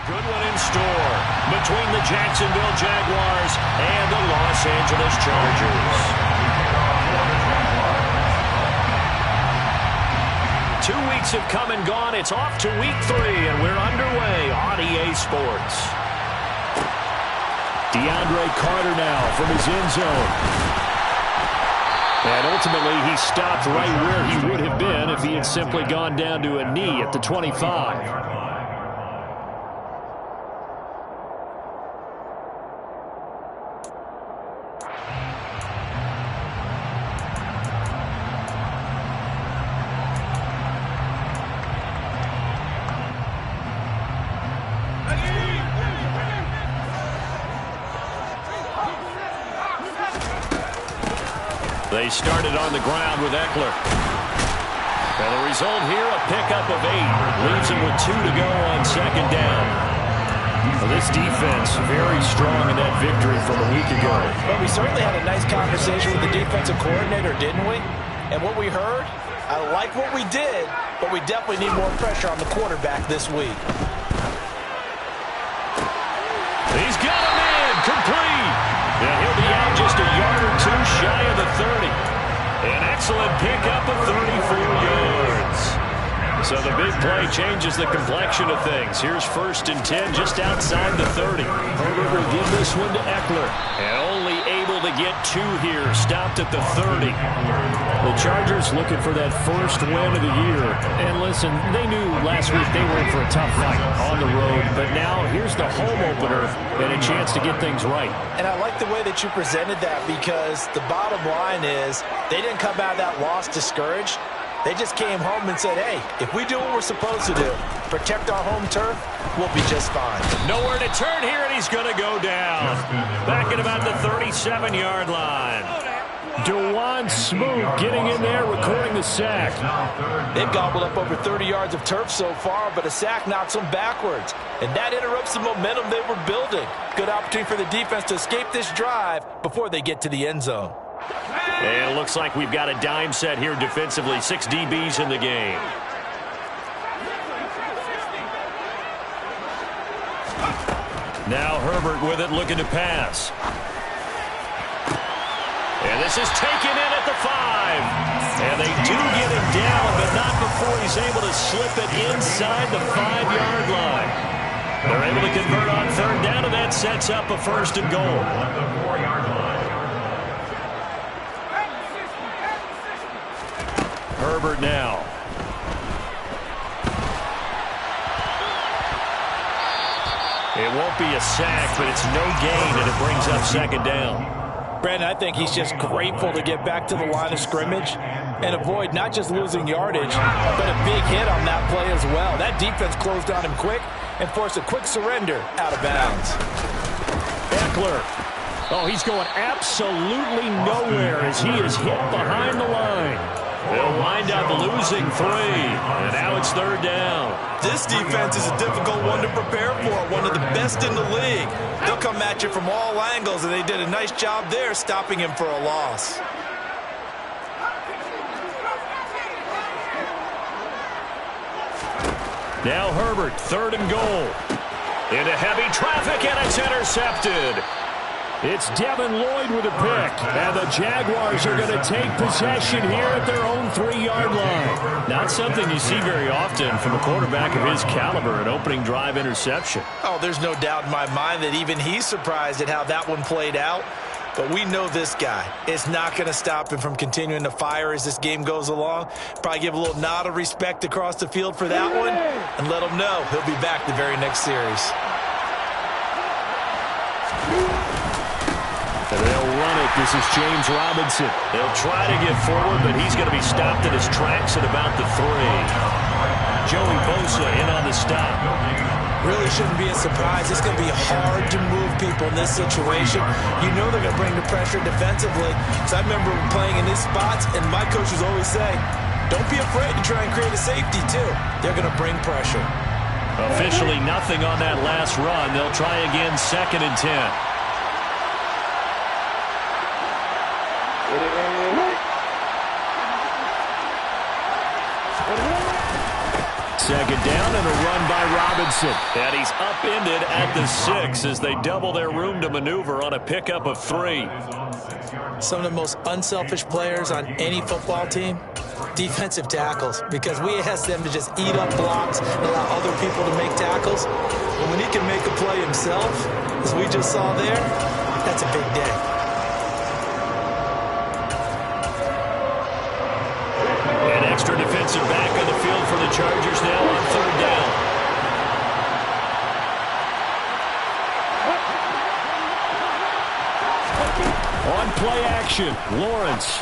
Good one in store between the Jacksonville Jaguars and the Los Angeles Chargers. 2 weeks have come and gone. It's off to week 3, and we're underway on EA Sports. DeAndre Carter now from his end zone. And ultimately, he stopped right where he would have been if he had simply gone down to a knee at the 25. They started on the ground with Eckler. And the result here, a pickup of 8. Leaves him with 2 to go on second down. Well, this defense very strong in that victory from a week ago. But we certainly had a nice conversation with the defensive coordinator, didn't we? And what we heard, I like what we did, but we definitely need more pressure on the quarterback this week. He's got him in, complete. Yeah, he'll be out just a yard or 2 shy of the 30. An excellent pickup of 34 yards. So the big play changes the complexion of things. Here's 1st and 10 just outside the 30. Herbert will give this one to Eckler. And only able to get 2 here. Stopped at the 30. The Chargers looking for that first win of the year. And listen, they knew last week they were in for a tough fight on the road. But now here's the home opener and a chance to get things right. And I like the way that you presented that, because the bottom line is they didn't come out of that loss discouraged. They just came home and said, hey, if we do what we're supposed to do, protect our home turf, we'll be just fine. Nowhere to turn here, and he's going to go down. Back at about the 37-yard line. DeJuan Smoot getting in there, recording the sack. They've gobbled up over 30 yards of turf so far, but a sack knocks them backwards. And that interrupts the momentum they were building. Good opportunity for the defense to escape this drive before they get to the end zone. And it looks like we've got a dime set here defensively. 6 DBs in the game. Now Herbert with it, looking to pass. And this is taken in at the 5. And they do get him down, but not before he's able to slip it inside the 5-yard line. They're able to convert on 3rd down, and that sets up a 1st and goal. Herbert now. It won't be a sack, but it's no gain, and it brings up 2nd down. Brandon, I think he's just grateful to get back to the line of scrimmage and avoid not just losing yardage, but a big hit on that play as well. That defense closed on him quick and forced a quick surrender out of bounds. Eckler. Oh, he's going absolutely nowhere as he is hit behind the line. They'll wind up losing 3, and now it's 3rd down. This defense is a difficult one to prepare for, one of the best in the league. They'll come at you from all angles, and they did a nice job there stopping him for a loss. Now Herbert, 3rd and goal. Into heavy traffic, and it's intercepted. It's Devin Lloyd with a pick, and the Jaguars are going to take possession here at their own 3-yard line. Not something you see very often from a quarterback of his caliber, an opening drive interception. Oh, there's no doubt in my mind that even he's surprised at how that one played out. But we know this guy is not going to stop him from continuing to fire as this game goes along. Probably give a little nod of respect across the field for that one, and let him know he'll be back the very next series. And they'll run it. This is James Robinson. They'll try to get forward, but he's going to be stopped in his tracks at about the 3. Joey Bosa in on the stop. Really shouldn't be a surprise. It's going to be hard to move people in this situation. You know they're going to bring the pressure defensively. So I remember playing in these spots, and my coaches always say, don't be afraid to try and create a safety, too. They're going to bring pressure. Officially nothing on that last run. They'll try again, 2nd and 10. second down and a run by Robinson. And he's upended at the 6 as they double their room to maneuver on a pickup of 3. Some of the most unselfish players on any football team, defensive tackles, because we ask them to just eat up blocks and allow other people to make tackles. But when he can make a play himself, as we just saw there, that's a big day. An extra defensive back on the field for the Chargers now on 3rd down. On play action, Lawrence.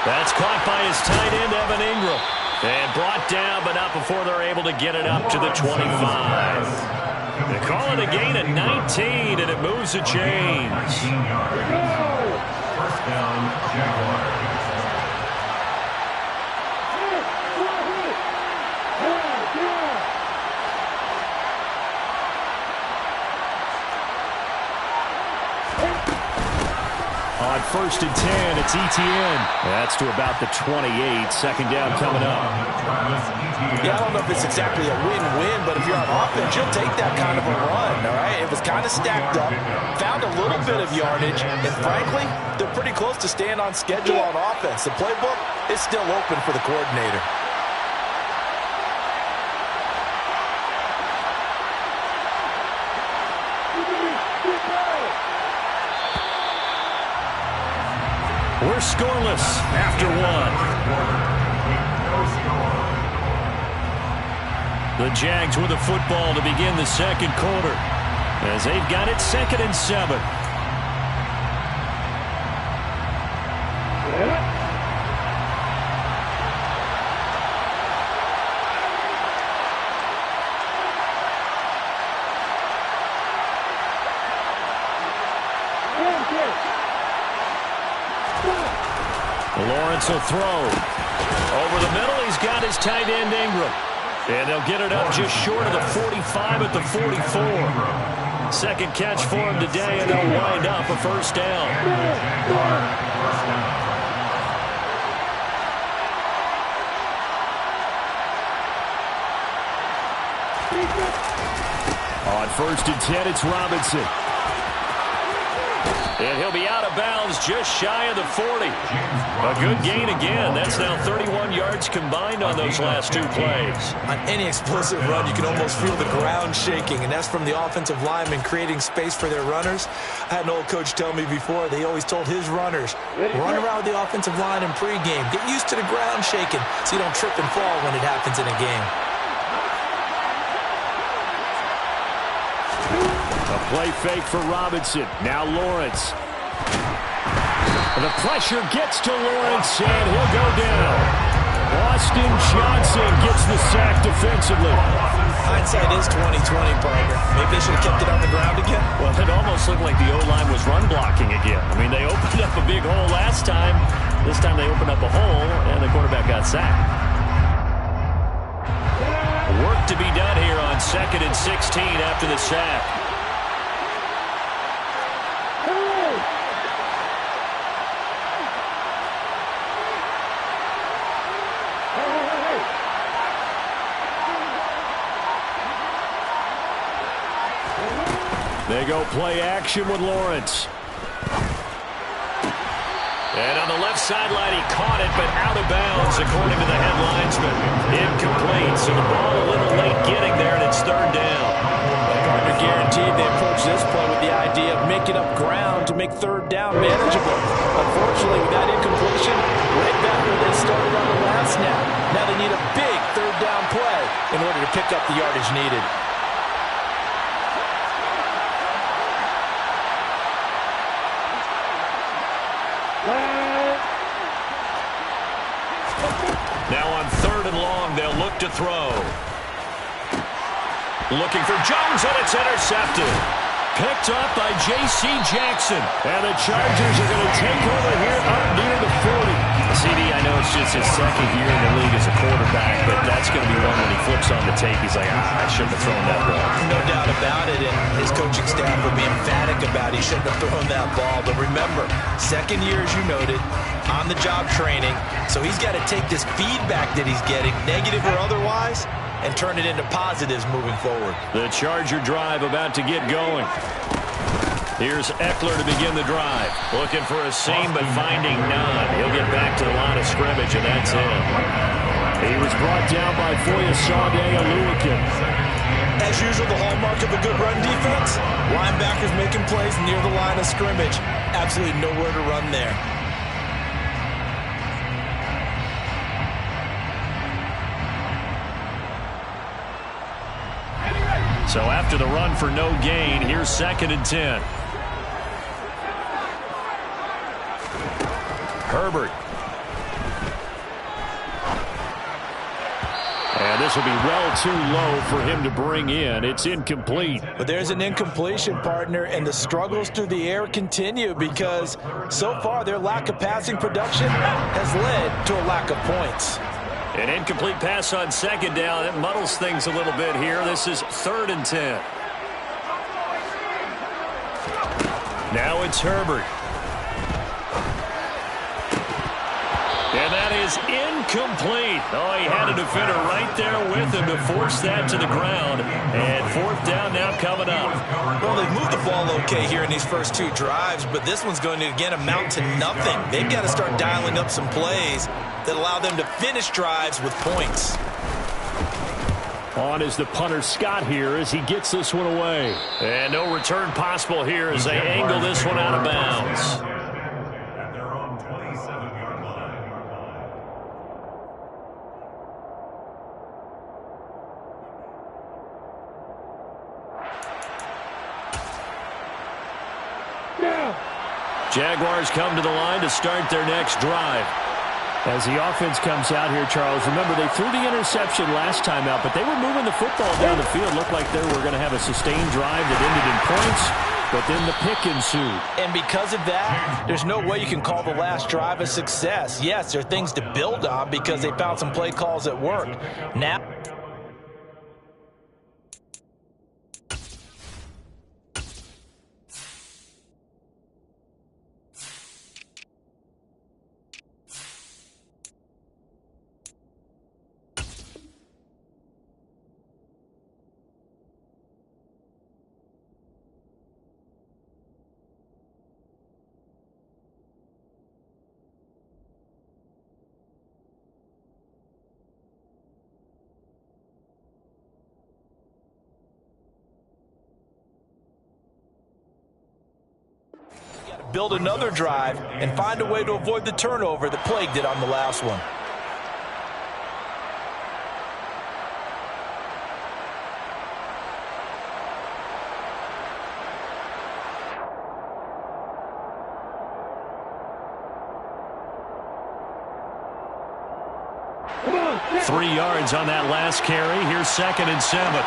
That's caught by his tight end, Evan Ingram. And brought down, but not before they're able to get it up to the 25. They call it a gain of 19, and it moves the chains. First down, Jaguars. On 1st and 10, it's Etienne. That's to about the 28. Second down coming up. Yeah, I don't know if it's exactly a win-win, but if you're on offense, you'll take that kind of a run, all right? It was kind of stacked up, found a little bit of yardage, and frankly, they're pretty close to staying on schedule on offense. The playbook is still open for the coordinator. We're scoreless after 1. The Jags with the football to begin the second quarter as they've got it 2nd and 7. Lawrence will throw. Over the middle, he's got his tight end, Ingram. And they'll get it up just short of the 45 at the 44. Second catch for him today, and they'll wind up a first down. On 1st and 10, it's Robinson. And he'll be out of bounds just shy of the 40. A good gain again. That's now 31 yards combined on those last 2 plays. On any explosive run, you can almost feel the ground shaking, and that's from the offensive linemen creating space for their runners. I had an old coach tell me before, they always told his runners, run around the offensive line in pregame. Get used to the ground shaking so you don't trip and fall when it happens in a game. A play fake for Robinson. Now Lawrence. The pressure gets to Lawrence, and he'll go down. Austin Johnson gets the sack defensively. Hindsight is 20/20, partner. Maybe they should have kept it on the ground again. Well, it almost looked like the O-line was run blocking again. I mean, they opened up a big hole last time. This time they opened up a hole, and the quarterback got sacked. Work to be done here on 2nd and 16 after the sack. They go play action with Lawrence. And on the left sideline, he caught it, but out of bounds, according to the head linesman. Incomplete, so the ball a little late getting there, and it's 3rd down. Partner guaranteed they approach this play with the idea of making up ground to make 3rd down manageable. Unfortunately, with that incompletion, right back where they started on the last snap. Now they need a big 3rd down play in order to pick up the yardage needed. Now on 3rd and long, they'll look to throw. Looking for Jones, and it's intercepted. Picked up by J.C. Jackson. And the Chargers are going to take over here up near the 40. CD, I know it's just his 2nd year in the league as a quarterback, but that's going to be one when he flips on the tape. He's like, I shouldn't have thrown that ball. No doubt about it, and his coaching staff will be emphatic about he shouldn't have thrown that ball. But remember, second year, as you noted, on-the-job training. So he's got to take this feedback that he's getting, negative or otherwise, and turn it into positives moving forward. The Charger drive about to get going. Here's Eckler to begin the drive. Looking for a seam, but finding none. He'll get back to the line of scrimmage, and that's it. He was brought down by Foyesade Oluwakin. As usual, the hallmark of a good run defense, linebackers making plays near the line of scrimmage. Absolutely nowhere to run there. So after the run for no gain, here's 2nd and 10. Herbert. And this will be well too low for him to bring in. It's incomplete. But there's an incompletion, partner, and the struggles through the air continue because so far their lack of passing production has led to a lack of points. An incomplete pass on 2nd down. It muddles things a little bit here. This is 3rd and 10. Now it's Herbert. And that is incomplete. Oh, he had a defender right there with him to force that to the ground. And 4th down now coming up. Well, they've moved the ball okay here in these first 2 drives, but this one's going to, again, amount to nothing. They've got to start dialing up some plays that allow them to finish drives with points. On is the punter Scott here as he gets this one away. And no return possible here as they angle this one out of bounds. At their own 27-yard line. Jaguars come to the line to start their next drive. As the offense comes out here, Charles, remember they threw the interception last time out, but they were moving the football down the field. Looked like they were going to have a sustained drive that ended in points, but then the pick ensued. And because of that, there's no way you can call the last drive a success. Yes, there are things to build on because they found some play calls that work. Now, build another drive and find a way to avoid the turnover that plagued it on the last one. Come on. 3 yards on that last carry. Here's 2nd and 7.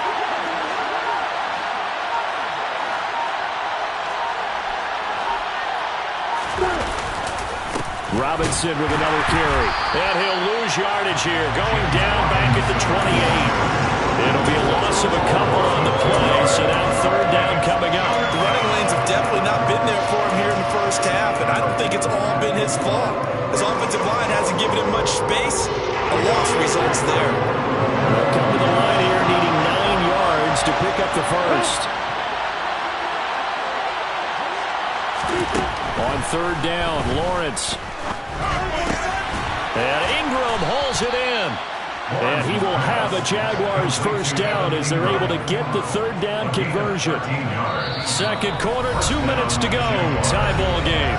Robinson with another carry. And he'll lose yardage here. Going down back at the 28. It'll be a loss of a couple on the play. So now 3rd down coming up. The running lanes have definitely not been there for him here in the first half, and I don't think it's all been his fault. His offensive line hasn't given him much space. A loss results there. They'll come to the line here needing 9 yards to pick up the first. On 3rd down, Lawrence. And Ingram hauls it in. And he will have a Jaguars first down as they're able to get the 3rd down conversion. 2nd quarter, 2 minutes to go. Tie ball game.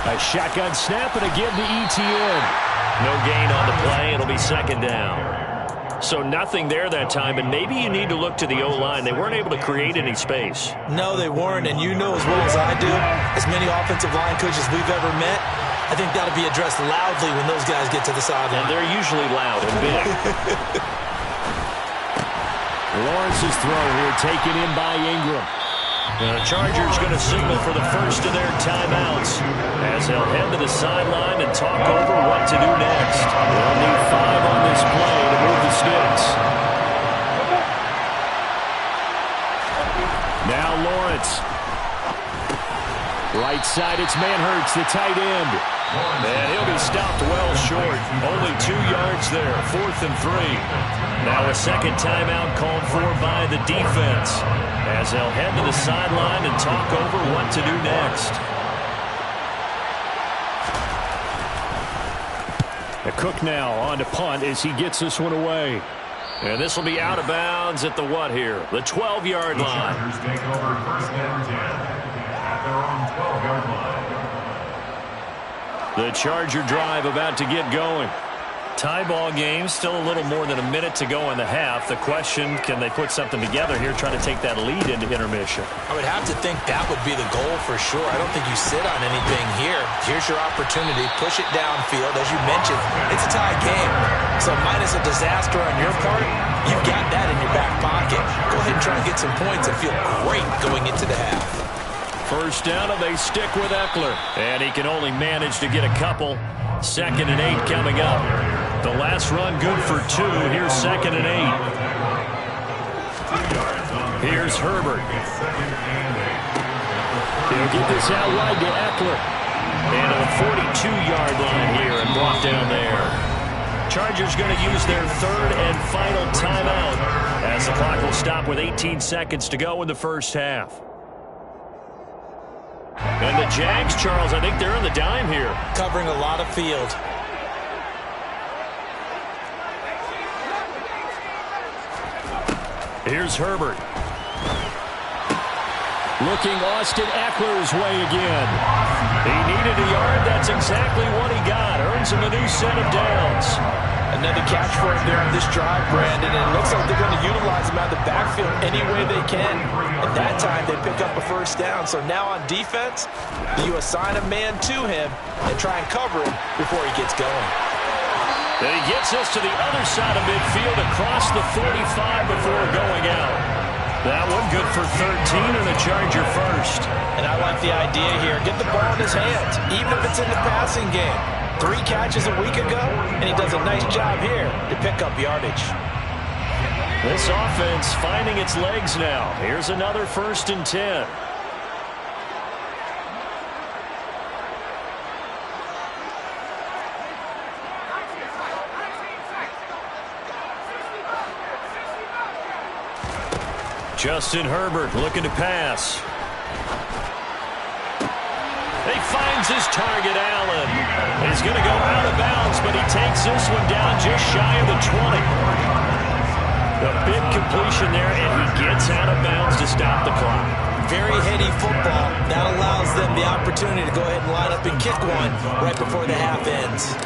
A shotgun snap and again to ETN. No gain on the play. It'll be 2nd down. So nothing there that time, and maybe you need to look to the O-line. They weren't able to create any space. No, they weren't, and you know as well as I do, as many offensive line coaches we've ever met, I think that'll be addressed loudly when those guys get to the sideline. And they're usually loud and big. Lawrence's throw here taken in by Ingram. The Chargers going to signal for the first of their timeouts as they'll head to the sideline and talk over what to do next. They'll need 5 on this play to move the sticks. Now Lawrence. Right side, it's Manhurts, the tight end. And he'll be stopped well short. Only 2 yards there, 4th and 3. Now a second timeout called for by the defense, as they'll head to the sideline and talk over what to do next. A Cook now on to punt as he gets this one away. And this will be out of bounds at the what here? The 12-yard line. Chargers take over 1st and 10 at their own 12-yard line. The Charger drive about to get going. Tie ball game, still a little more than a minute to go in the half. The question, can they put something together here, trying to take that lead into intermission? I would have to think that would be the goal for sure. I don't think you sit on anything here. Here's your opportunity. Push it downfield. As you mentioned, it's a tie game. So minus a disaster on your part, you've got that in your back pocket. Go ahead and try and get some points and feel great going into the half. First down, and they stick with Eckler. And he can only manage to get a couple. 2nd and 8 coming up. The last run good for 2. Here's 2nd and 8. Here's Herbert. He'll get this out wide to Eckler. And a 42-yard line here and brought down there. Chargers going to use their 3rd and final timeout, as the clock will stop with 18 seconds to go in the first half. And the Jags, Charles, I think they're on the dime here. Covering a lot of field. Here's Herbert. Looking Austin Eckler's way again. He needed a yard. That's exactly what he got. Earns him a new set of downs. Another catch for him there on this drive, Brandon, and it looks like they're going to utilize him out of the backfield any way they can. At that time, they pick up a first down. So now on defense, you assign a man to him and try and cover him before he gets going. And he gets us to the other side of midfield across the 45 before going out. That one good for 13 and a Charger first. And I like the idea here. Get the ball in his hands, even if it's in the passing game. 3 catches a week ago, and he does a nice job here to pick up yardage. This offense finding its legs now. Here's another 1st and 10. Justin Herbert looking to pass. He finds his target, Allen. He's going to go out of bounds, but he takes this one down just shy of the 20. A big completion there, and he gets out of bounds to stop the clock. Very heady football. That allows them the opportunity to go ahead and line up and kick one right before the half ends.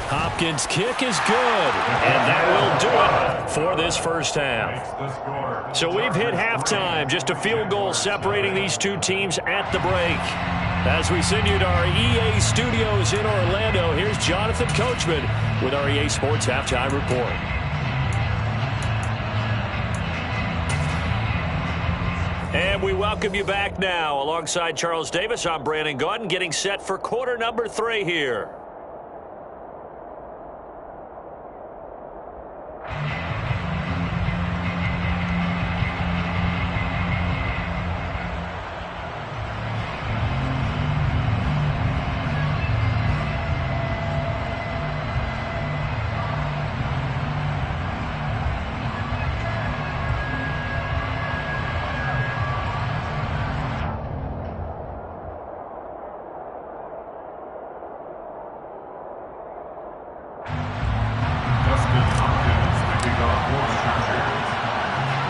Hopkins' kick is good, and that will do it for this first half. So we've hit halftime, just a field goal separating these two teams at the break. As we send you to our EA studios in Orlando, here's Jonathan Coachman with our EA Sports Halftime Report. And we welcome you back now. Alongside Charles Davis, I'm Brandon Gaudin, getting set for quarter number 3 here.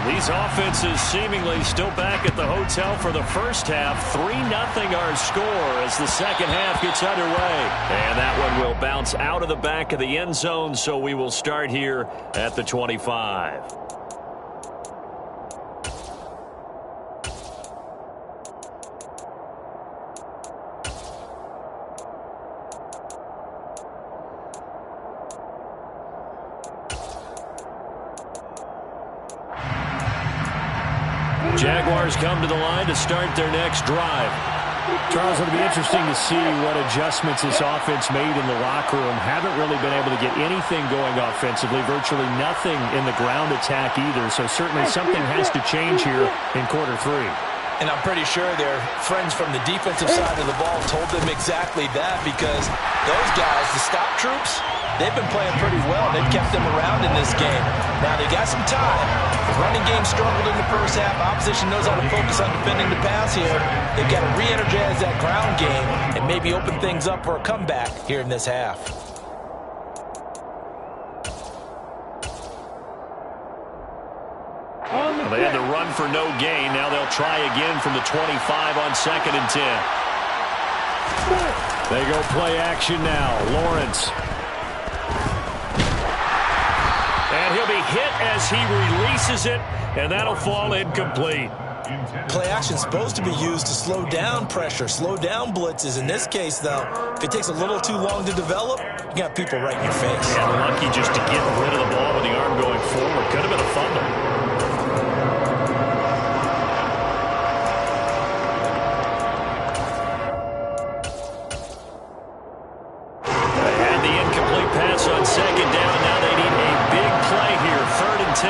These offenses seemingly still back at the hotel for the first half. 3-0 our score as the second half gets underway. And that one will bounce out of the back of the end zone, so we will start here at the 25. Jaguars come to the line to start their next drive. Charles, it'll be interesting to see what adjustments this offense made in the locker room. Haven't really been able to get anything going offensively, virtually nothing in the ground attack either. So certainly something has to change here in quarter three. And I'm pretty sure their friends from the defensive side of the ball told them exactly that, because those guys, the stop troops, they've been playing pretty well. They've kept them around in this game. Now, they got some time. The running game struggled in the first half. Opposition knows how to focus on defending the pass here. They've got to re-energize that ground game and maybe open things up for a comeback here in this half. Well, they had to run for no gain. Now they'll try again from the 25 on 2nd and 10. They go play action now. Lawrence. And he'll be hit as he releases it, and that'll fall incomplete. Play action's supposed to be used to slow down pressure, slow down blitzes. In this case, though, if it takes a little too long to develop, you got people right in your face. Yeah, lucky just to get rid of the ball with the arm going forward. Could have been a fumble. On 2nd down, now they need a big play here, 3rd and 10.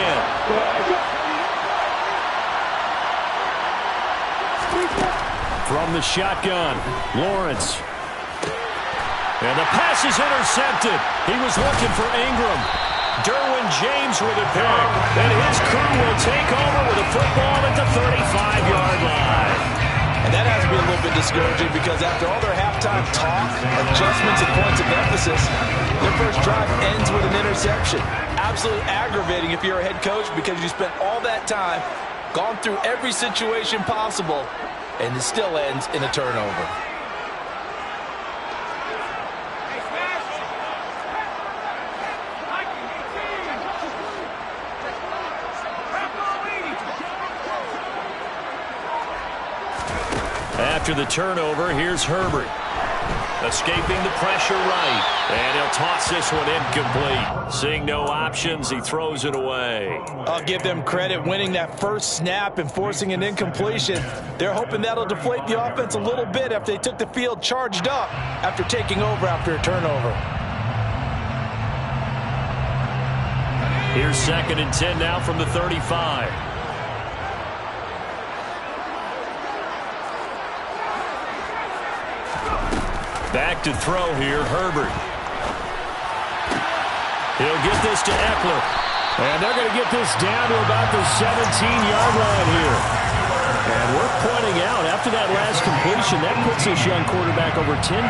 From the shotgun, Lawrence. And the pass is intercepted. He was looking for Ingram. Derwin James with a pick. And his crew will take over with a football at the 35-yard line. And that has to be a little bit discouraging, because after all their halftime talk, adjustments, and points of emphasis, their first drive ends with an interception. Absolutely aggravating if you're a head coach, because you spent all that time, gone through every situation possible, and it still ends in a turnover. After the turnover, here's Herbert. Escaping the pressure right. And he'll toss this one incomplete. Seeing no options, he throws it away. I'll give them credit winning that first snap and forcing an incompletion. They're hoping that'll deflate the offense a little bit after they took the field charged up after taking over after a turnover. Here's 2nd and 10 now from the 35. Back to throw here, Herbert. He'll get this to Eckler. And they're going to get this down to about the 17-yard line here. And we're pointing out, after that last completion, that puts this young quarterback over 10,000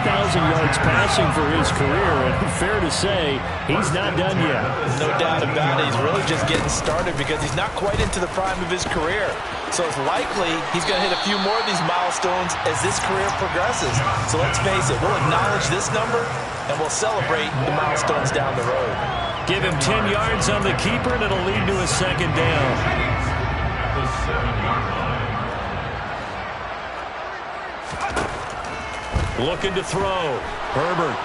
yards passing for his career. And fair to say, he's not done yet. No doubt about it. He's really just getting started, because he's not quite into the prime of his career. So it's likely he's going to hit a few more of these milestones as this career progresses. So let's face it, we'll acknowledge this number, and we'll celebrate the milestones down the road. Give him 10 yards on the keeper, and it'll lead to a 2nd down. The 7-yard line. Looking to throw. Herbert.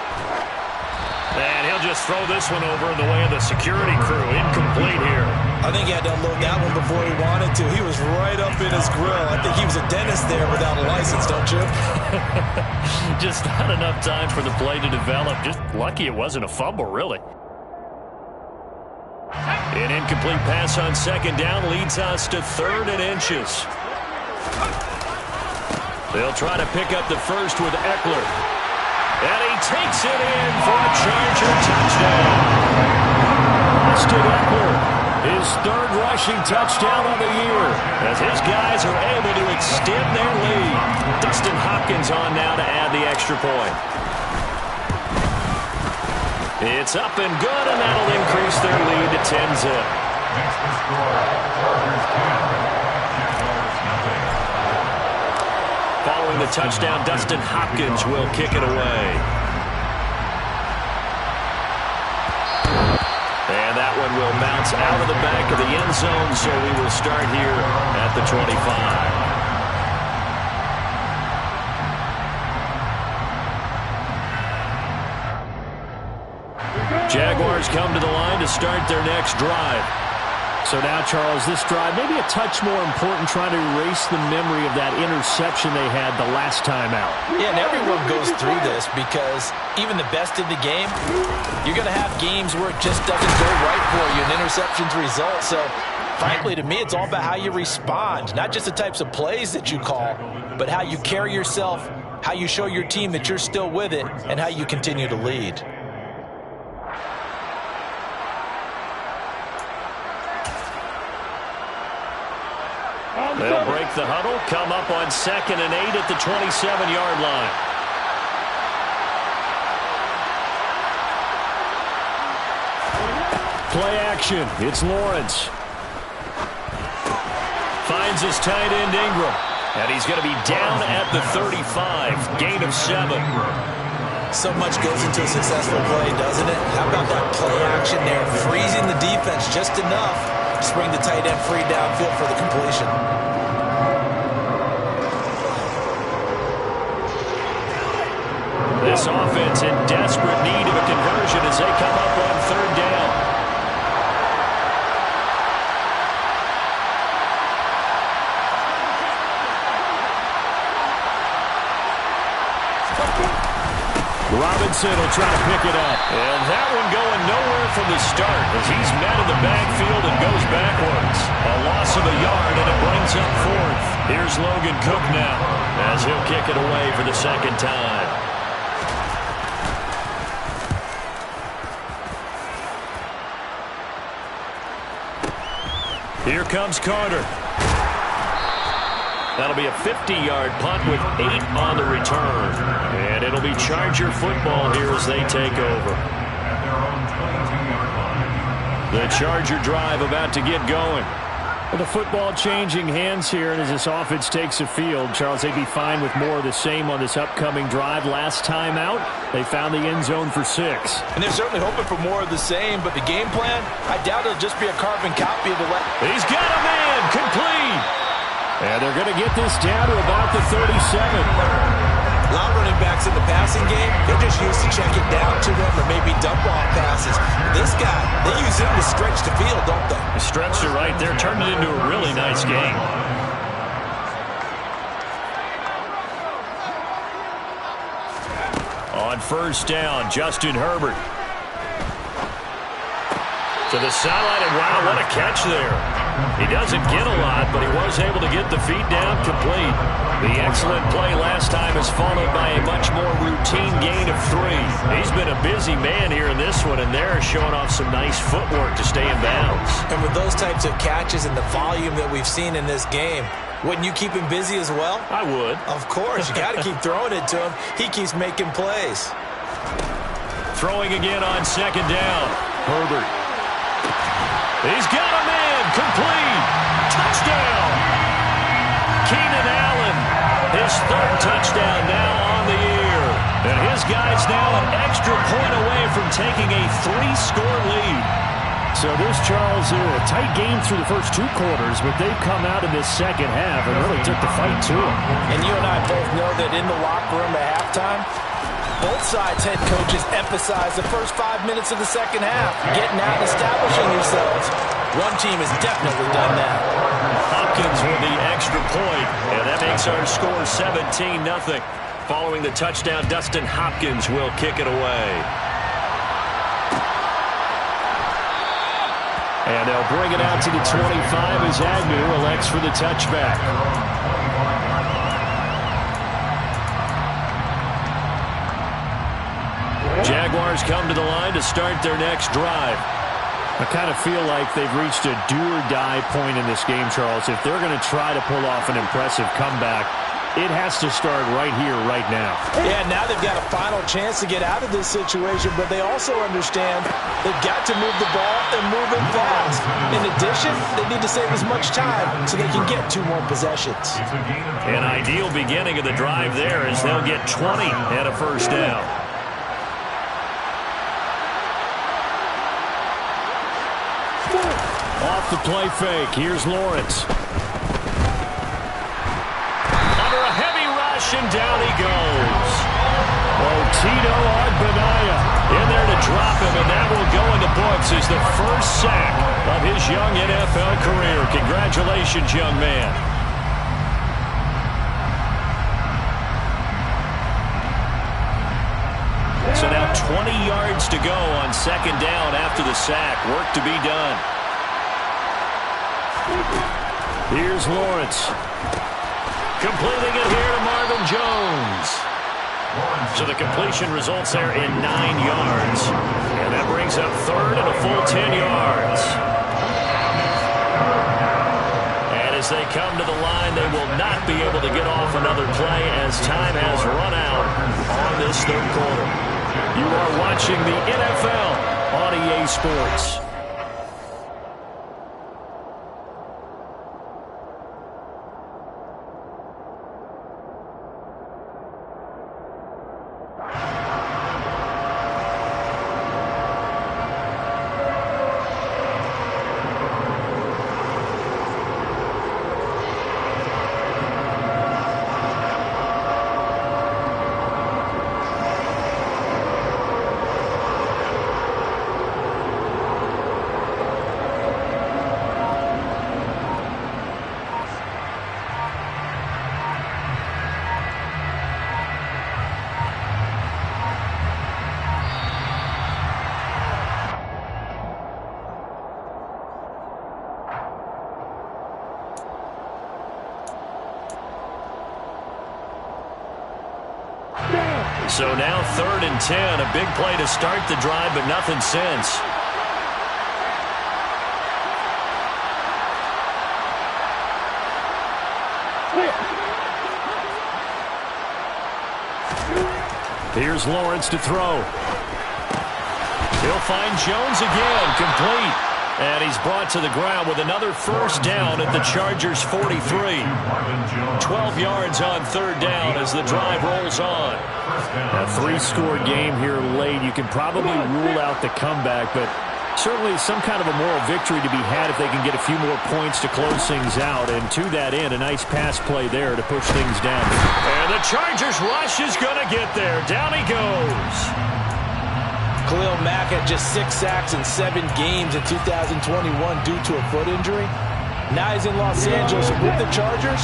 And he'll just throw this one over in the way of the security crew. Incomplete here. I think he had to unload that one before he wanted to. He was right up in his grill. I think he was a dentist there without a license, don't you? Just not enough time for the play to develop. Just lucky it wasn't a fumble, really. An incomplete pass on 2nd down leads us to 3rd and inches. They'll try to pick up the first with Eckler. And he takes it in for a Charger touchdown. Austin Eckler, his 3rd rushing touchdown of the year, as his guys are able to extend their lead. Dustin Hopkins on now to add the extra point. It's up and good, and that'll increase their lead to 10-zip. Next to score, Chargers 10, Jaguars nothing. Following the touchdown, Dustin Hopkins will kick it away. And that one will bounce out of the back of the end zone, so we will start here at the 25. Jaguars come to the line to start their next drive. So now, Charles, this drive maybe a touch more important, trying to erase the memory of that interception they had the last time out. Yeah, and everyone goes through this because even the best in the game, you're going to have games where it just doesn't go right for you and interceptions result. So, frankly, to me, it's all about how you respond, not just the types of plays that you call, but how you carry yourself, how you show your team that you're still with it, and how you continue to lead. They'll break the huddle, come up on 2nd and 8 at the 27-yard line. Play action. It's Lawrence. Finds his tight end Ingram. And he's going to be down at the 35. Gain of 7. So much goes into a successful play, doesn't it? How about that play action there? Freezing the defense just enough to bring the tight end free downfield for the completion. This offense in desperate need of a conversion as they come up on 3rd down. Robinson will try to pick it up. And that one going nowhere from the start as he's met in the backfield and goes backwards. A loss of a yard, and it brings up 4th. Here's Logan Cook now as he'll kick it away for the 2nd time. Here comes Carter. That'll be a 50-yard punt with 8 on the return. And it'll be Charger football here as they take over. The Charger drive about to get going. With the football changing hands here, and as this offense takes the field, Charles, they'd be fine with more of the same on this upcoming drive. Last time out, they found the end zone for 6. And they're certainly hoping for more of the same, but the game plan, I doubt it'll just be a carbon copy of the last. He's got a man, complete. And they're going to get this down to about the 37. A lot of running backs in the passing game, they're just used to check it down to them or maybe dump off passes. This guy, they use him to stretch the field, don't they? Stretched it right there, turned it into a really nice game. On 1st down, Justin Herbert. To the sideline, and wow, what a catch there. He doesn't get a lot, but he was able to get the feet down complete. The excellent play last time is followed by a much more routine gain of 3. He's been a busy man here in this one, and they're showing off some nice footwork to stay in bounds. And with those types of catches and the volume that we've seen in this game, wouldn't you keep him busy as well? I would. Of course. You got to keep throwing it to him. He keeps making plays. Throwing again on 2nd down. Herbert. He's got a man, complete, touchdown. Keenan Allen, his 3rd touchdown now on the year. And his guy's now an extra point away from taking a 3-score lead. So this, Charles, a tight game through the first 2 quarters, but they've come out in this second half and really took the fight to them. And you and I both know that in the locker room at halftime, both sides' head coaches emphasize the first 5 minutes of the second half, getting out and establishing yourselves. One team has definitely done that. Hopkins with the extra point, and that makes our score 17-0. Following the touchdown, Dustin Hopkins will kick it away. And they'll bring it out to the 25 as Agnew elects for the touchback. Jaguars come to the line to start their next drive. I kind of feel like they've reached a do-or-die point in this game, Charles. If they're going to try to pull off an impressive comeback, it has to start right here, right now. Yeah, now they've got a final chance to get out of this situation, but they also understand they've got to move the ball and move it fast. In addition, they need to save as much time so they can get 2 more possessions. An ideal beginning of the drive there as they'll get 20 and a 1st down. Off the play fake, here's Lawrence. Under a heavy rush, and down he goes. Tito Agbanaya in there to drop him, and that will go in the books as the first sack of his young NFL career. Congratulations, young man. So now 20 yards to go on second down after the sack. Work to be done. Here's Lawrence. Completing it here to Marvin Jones. So the completion results there in 9 yards. And that brings up third and a full 10 yards. And as they come to the line, they will not be able to get off another play as time has run out on this third quarter. You are watching the NFL on EA Sports. So now third and 10, a big play to start the drive, but nothing since. Here's Lawrence to throw. He'll find Jones again, complete. And he's brought to the ground with another first down at the Chargers' 43. 12 yards on third down as the drive rolls on. A three-score game here late. You can probably rule out the comeback, but certainly some kind of a moral victory to be had if they can get a few more points to close things out. And to that end, a nice pass play there to push things down. And the Chargers rush is going to get there. Down he goes. Khalil Mack had just 6 sacks in 7 games in 2021 due to a foot injury. Now he's in Los Angeles with the Chargers,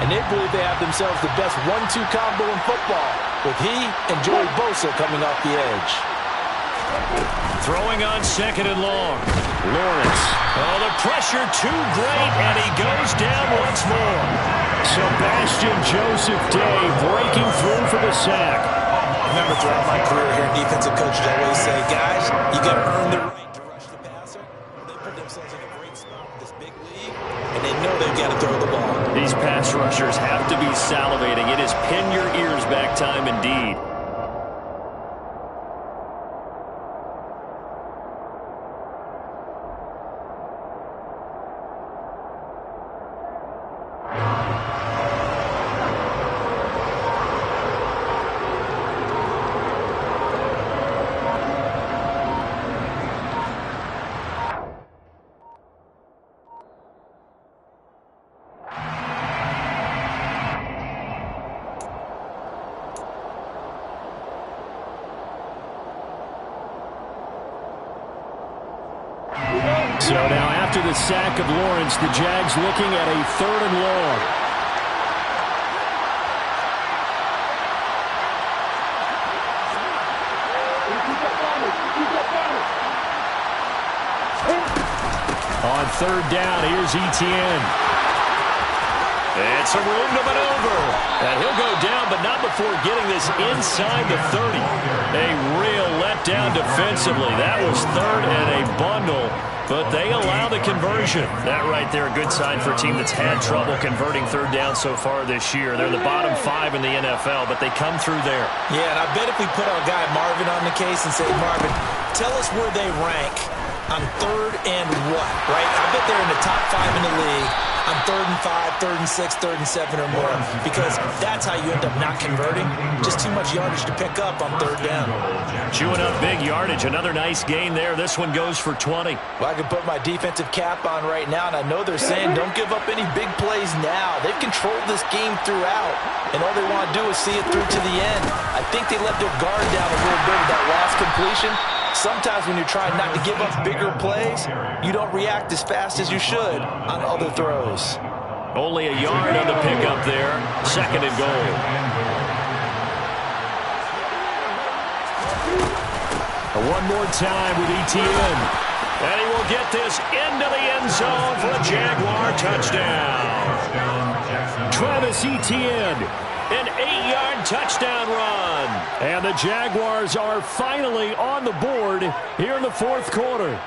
and they believe they have themselves the best 1-2 combo in football, with he and Joey Bosa coming off the edge. Throwing on second and long. Lawrence. Oh, the pressure too great, and he goes down once more. Sebastian Joseph Day breaking through for the sack. I remember throughout my career here, defensive coaches always say, guys, you got to earn the right to rush the passer. They put themselves in a great spot with this big league, and they know they've got to throw the ball. These pass rushers have to be salivating. It is pin your ears back time indeed. So now after the sack of Lawrence, the Jags looking at a third and long. On third down, here's Etienne. It's a room to maneuver. And he'll go down, but not before getting this inside the 30. A real letdown defensively. That was third and a bundle, but they allow the conversion. That right there, a good sign for a team that's had trouble converting third down so far this year. They're the bottom 5 in the NFL, but they come through there. Yeah, and I bet if we put our guy Marvin on the case and say, Marvin, tell us where they rank on third and what, right? I bet they're in the top 5 in the league on third and 5, third and 6, third and 7 or more, because that's how you end up not converting. Just too much yardage to pick up on third down. Chewing up big yardage. Another nice gain there. This one goes for 20. Well, I can put my defensive cap on right now, and I know they're saying don't give up any big plays now. They've controlled this game throughout, and all they want to do is see it through to the end. I think they let their guard down a little bit with that last completion. Sometimes when you're trying not to give up bigger plays, you don't react as fast as you should on other throws. Only a yard on the pickup there. 2nd and goal. One more time with Etienne. And he will get this into the end zone for a Jaguar touchdown. Travis Etienne, an 8-yard touchdown run. And the Jaguars are finally on the board here in the 4th quarter.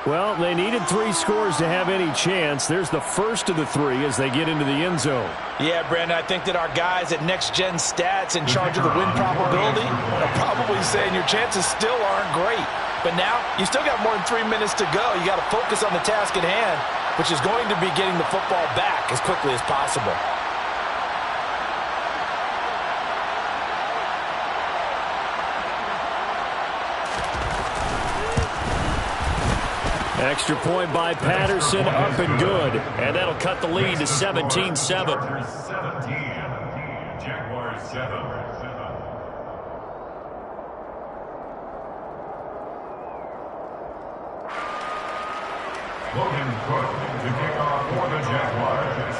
Well, they needed 3 scores to have any chance. There's the first of the 3 as they get into the end zone. Yeah, Brandon, I think that our guys at Next Gen Stats in charge of the win probability are probably saying your chances still aren't great. But now, you still got more than 3 minutes to go. You got to focus on the task at hand, which is going to be getting the football back as quickly as possible. Extra point by Patterson, up and good. And that'll cut the lead to 17-7. Jaguars 7. Logan Cook to kick off for the Jaguars.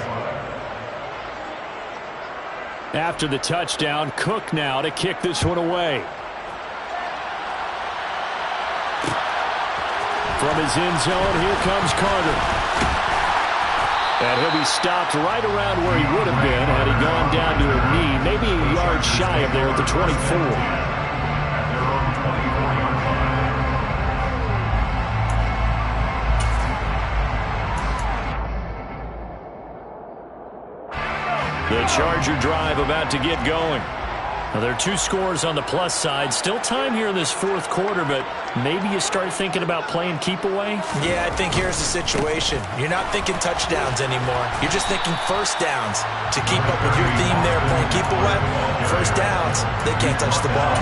After the touchdown, Cook now to kick this one away. From his end zone, here comes Carter. And he'll be stopped right around where he would have been had he gone down to a knee, maybe a yard shy of there at the 24. The Charger drive about to get going. Now, there are 2 scores on the plus side. Still time here in this 4th quarter, but maybe you start thinking about playing keep away? Yeah, I think here's the situation. You're not thinking touchdowns anymore. You're just thinking first downs. To keep up with your theme there, playing keep away, first downs, they can't touch the ball.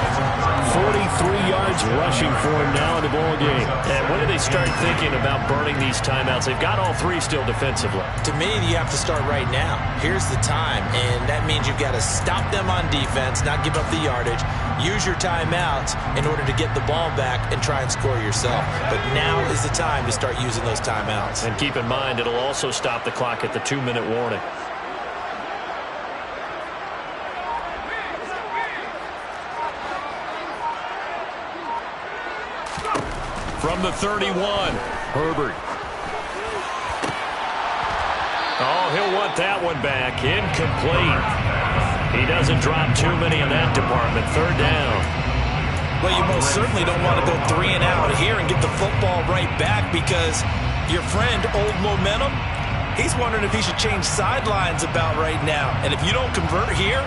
43 yards rushing for him now in the ball game. And when do they start thinking about burning these timeouts? They've got all 3 still defensively. To me, you have to start right now. Here's the time, and that means you've got to stop them on defense, not give up the yardage, use your timeouts in order to get the ball back and try and score yourself. But now is the time to start using those timeouts. And keep in mind, it'll also stop the clock at the 2-minute warning. From the 31, Herbert. Oh, he'll want that one back. Incomplete. He doesn't drop too many in that department. 3rd down. Well, you most certainly don't want to go 3 and out here and get the football right back because your friend, Old Momentum, he's wondering if he should change sidelines about right now. And if you don't convert here,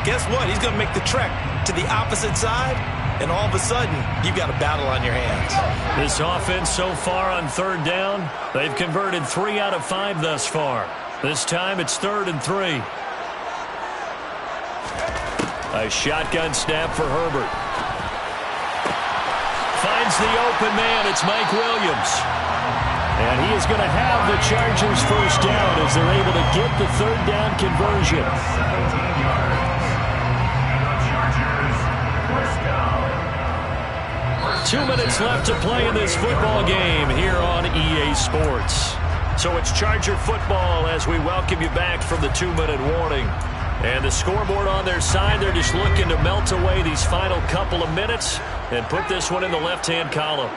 guess what? He's going to make the trek to the opposite side, and all of a sudden, you've got a battle on your hands. This offense so far on 3rd down, they've converted 3 out of 5 thus far. This time it's 3rd and 3. A shotgun snap for Herbert. Finds the open man. It's Mike Williams. And he is going to have the Chargers first down as they're able to get the 3rd down conversion. 17 yards. And the Chargers first down. 2 minutes left to play in this football game here on EA Sports. So it's Charger football as we welcome you back from the 2-minute warning. And the scoreboard on their side, they're just looking to melt away these final couple of minutes and put this one in the left-hand column.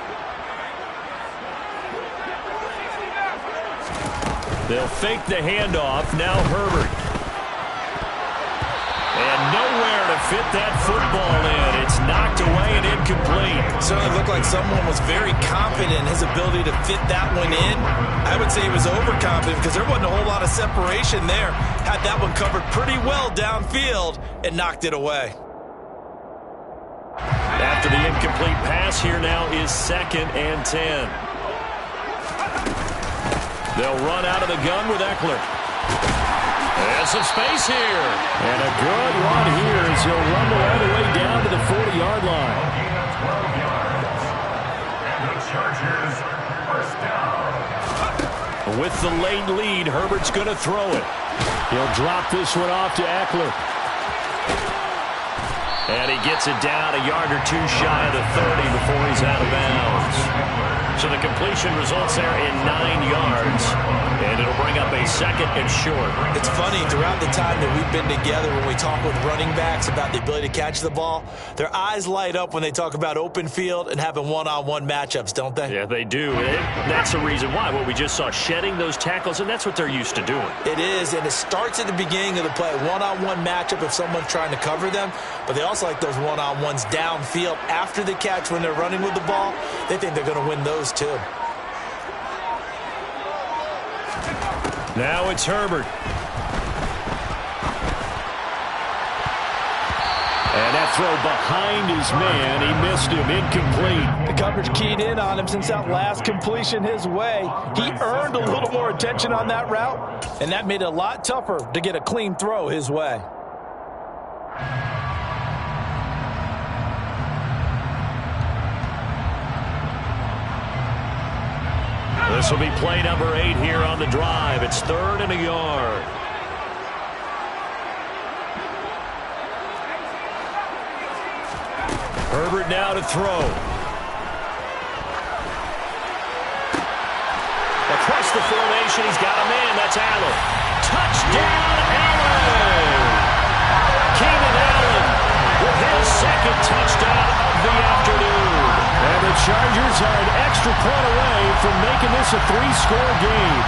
They'll fake the handoff. Now Herbert. And nowhere to fit that football in. It's knocked away and incomplete. Certainly looked like someone was very confident in his ability to fit that one in. I would say he was overconfident because there wasn't a whole lot of separation there. Had that one covered pretty well downfield and knocked it away. After the incomplete pass, here now is 2nd and 10. They'll run out of the gun with Eckler. And some space here. And a good run here as he'll rumble all the way down to the 40-yard line. Gain of 12 yards. And the Chargers first down. With the late lead, Herbert's going to throw it. He'll drop this one off to Eckler. And he gets it down a yard or two shy of the 30 before he's out of bounds. So the completion results there in 9 yards, and it'll bring up a second and short. It's funny, throughout the time that we've been together, when we talk with running backs about the ability to catch the ball, their eyes light up when they talk about open field and having one-on-one matchups, don't they? Yeah, they do. And that's the reason why. What we just saw, shedding those tackles, and that's what they're used to doing. It is, and it starts at the beginning of the play. One-on-one matchup if someone's trying to cover them, but they also like those one-on-ones downfield after the catch when they're running with the ball. They think they're going to win those too. Now it's Herbert. And that throw behind his man. He missed him. Incomplete. The coverage keyed in on him since that last completion his way. He earned a little more attention on that route, and that made it a lot tougher to get a clean throw his way. This will be play number 8 here on the drive. It's 3rd and a yard. Herbert now to throw. Across the formation, he's got a man. That's Allen. Touchdown, Allen! Keenan Allen with his second touchdown of the afternoon. And the Chargers are an extra point away from making this a 3-score game.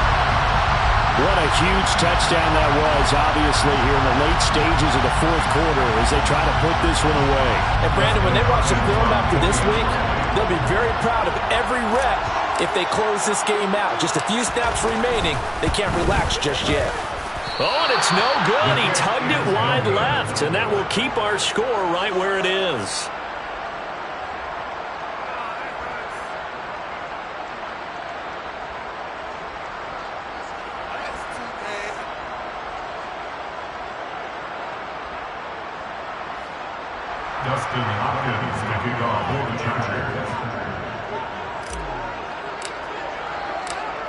What a huge touchdown that was, obviously, here in the late stages of the 4th quarter as they try to put this one away. And, Brandon, when they watch the film after this week, they'll be very proud of every rep if they close this game out. Just a few snaps remaining. They can't relax just yet. Oh, and it's no good. He tugged it wide left, and that will keep our score right where it is. Dustin Hopkins to kick off for the Chargers.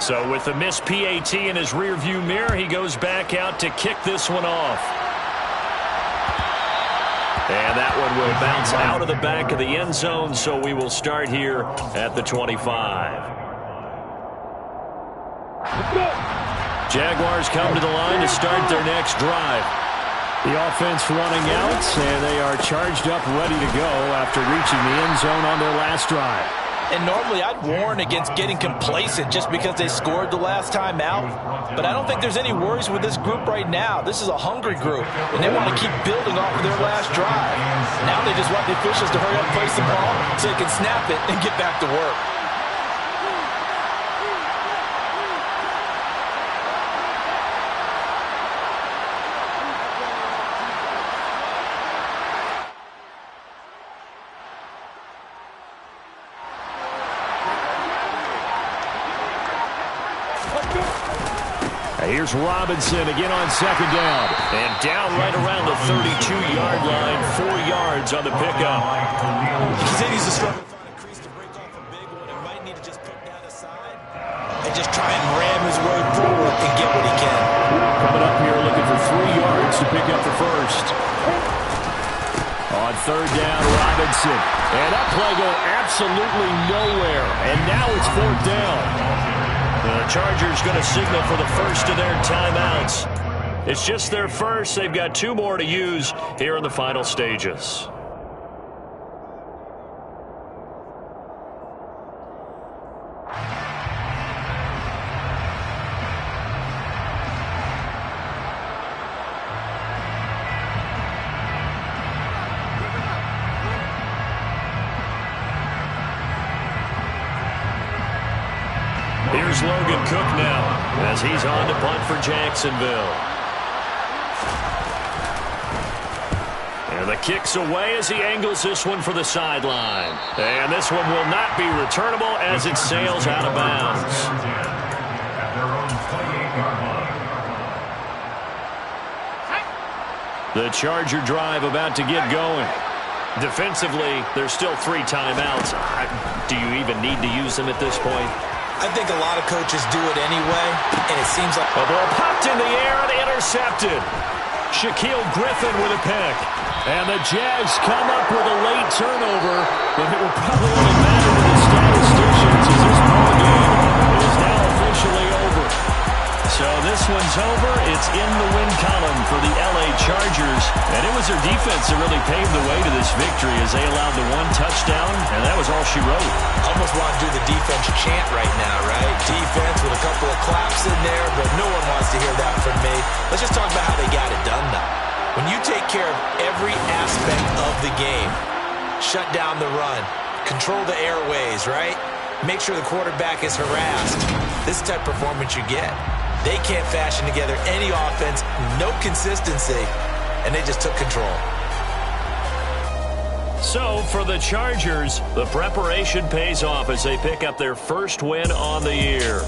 So with the missed PAT in his rearview mirror, he goes back out to kick this one off. And that one will bounce out of the back of the end zone, so we will start here at the 25. Jaguars come to the line to start their next drive. The offense running out, and they are charged up, ready to go after reaching the end zone on their last drive. And normally I'd warn against getting complacent just because they scored the last time out. But I don't think there's any worries with this group right now. This is a hungry group, and they want to keep building off of their last drive. Now they just want the officials to hurry up and place the ball so they can snap it and get back to work. Here's Robinson again on 2nd down. And down right around the 32-yard line, 4 yards on the pickup. He continues to struggle to find a crease to break off a big one and might need to just put that aside and just try and ram his way forward and get what he can. Coming up here looking for 3 yards to pick up the first. On 3rd down, Robinson. And that play going absolutely nowhere. And now it's 4th down. The Chargers going to signal for the first of their timeouts. It's just their first. They've got 2 more to use here in the final stages. Here's Logan Cook now as he's on to punt for Jacksonville. And the kick's away as he angles this one for the sideline. And this one will not be returnable as it sails out of bounds. The Charger drive about to get going. Defensively, there's still 3 timeouts. Do you even need to use them at this point? I think a lot of coaches do it anyway, and it seems like a ball popped in the air and intercepted. Shaquille Griffin with a pick. And the Jags come up with a late turnover, but it will probably only matter to the statisticians as this ball game is now officially over. So this one's over. It's in the win column for the L.A. Chargers. And it was their defense that really paved the way to this victory as they allowed the one touchdown, and that was all she wrote. Almost want to do the defense chant right now, right? Defense with a couple of claps in there, but no one wants to hear that from me. Let's just talk about how they got it done, though. When you take care of every aspect of the game, shut down the run, control the airways, right? Make sure the quarterback is harassed. This is the type of performance you get. They can't fashion together any offense, no consistency, and they just took control. So for the Chargers, the preparation pays off as they pick up their first win on the year.